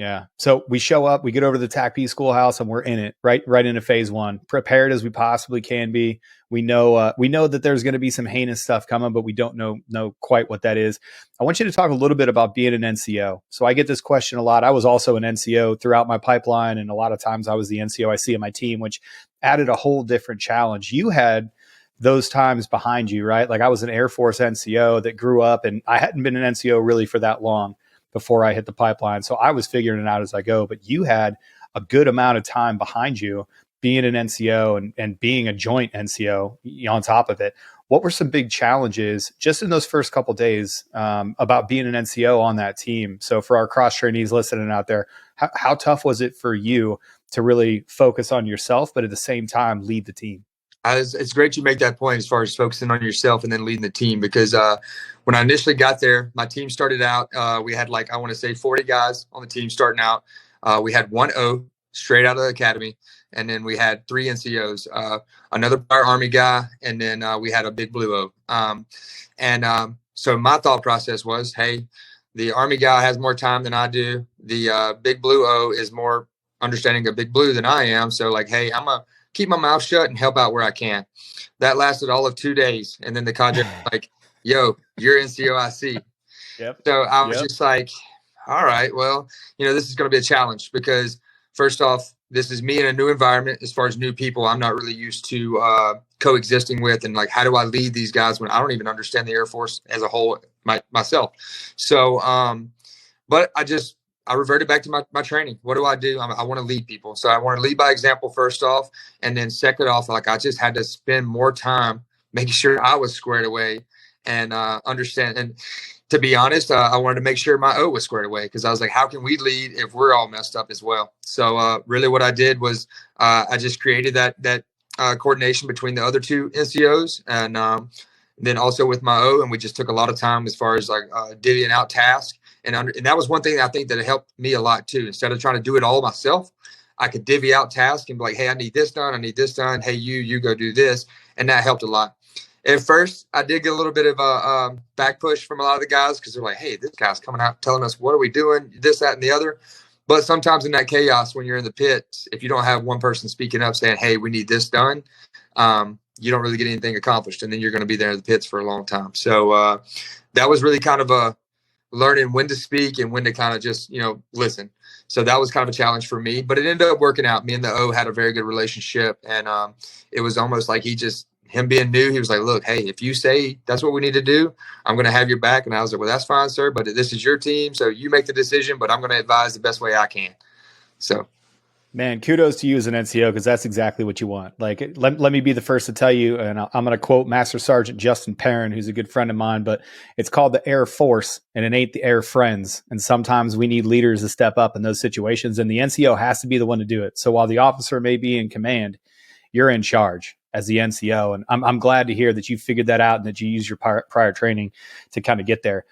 Yeah. So we show up, we get over to the TACP schoolhouse, and we're in it, right into phase one, prepared as we possibly can be. We know that there's going to be some heinous stuff coming, but we don't know quite what that is. I want you to talk a little bit about being an NCO. So I get this question a lot. I was also an NCO throughout my pipeline, and a lot of times I was the NCO I see in my team, which added a whole different challenge. You had those times behind you, right? Like I was an Air Force NCO that grew up, and I hadn't been an NCO really for that long before I hit the pipeline. So I was figuring it out as I go, but you had a good amount of time behind you being an NCO and being a joint NCO on top of it. What were some big challenges just in those first couple of days about being an NCO on that team? So for our cross trainees listening out there, how tough was it for you to really focus on yourself, but at the same time lead the team? It's great you make that point as far as focusing on yourself and then leading the team, because when I initially got there, my team started out, we had I want to say 40 guys on the team starting out. We had one O straight out of the academy, and then we had 3 NCOs, another prior Army guy, and then we had a big blue O. So my thought process was, hey, the Army guy has more time than I do. The big blue O is more understanding of big blue than I am. So hey, I'm a keep my mouth shut and help out where I can. That lasted all of 2 days. And then the cadre was yo, you're NCOIC. Yep. So I was just all right, well, this is going to be a challenge, because first off, this is me in a new environment. As far as new people, I'm not really used to coexisting with, and how do I lead these guys when I don't even understand the Air Force as a whole myself? So, but I reverted back to my training. What do? I want to lead people. So I want to lead by example first off. And then second off, I just had to spend more time making sure I was squared away and understand. And to be honest, I wanted to make sure my O was squared away, because I was like, how can we lead if we're all messed up as well? So really what I did was I just created that coordination between the other 2 NCOs and then also with my O. And we just took a lot of time as far as divvying out tasks. And that was one thing I think that helped me a lot too. Instead of trying to do it all myself, I could divvy out tasks and be like, hey, I need this done. I need this done. Hey, you go do this. And that helped a lot. At first, I did get a little bit of a back push from a lot of the guys, because they're like, hey, this guy's coming out telling us, what are we doing? This, that, and the other. But sometimes in that chaos, when you're in the pit, if you don't have one person speaking up saying, hey, we need this done, you don't really get anything accomplished. And then you're going to be there in the pits for a long time. So that was really kind of a learning when to speak and when to kind of just, listen. So that was kind of a challenge for me, but it ended up working out. Me and the O had a very good relationship. And it was almost like him being new, he was like, look, hey, if you say that's what we need to do, I'm going to have your back. And I was like, well, that's fine, sir, but this is your team. So you make the decision, but I'm going to advise the best way I can. So. Man, kudos to you as an NCO, because that's exactly what you want. Let me be the first to tell you, and I'm going to quote Master Sergeant Justin Perrin, who's a good friend of mine, but it's called the Air Force, and it ain't the Air Friends. And sometimes we need leaders to step up in those situations, and the NCO has to be the one to do it. So while the officer may be in command, you're in charge as the NCO. And I'm glad to hear that you figured that out and that you use your prior training to kind of get there.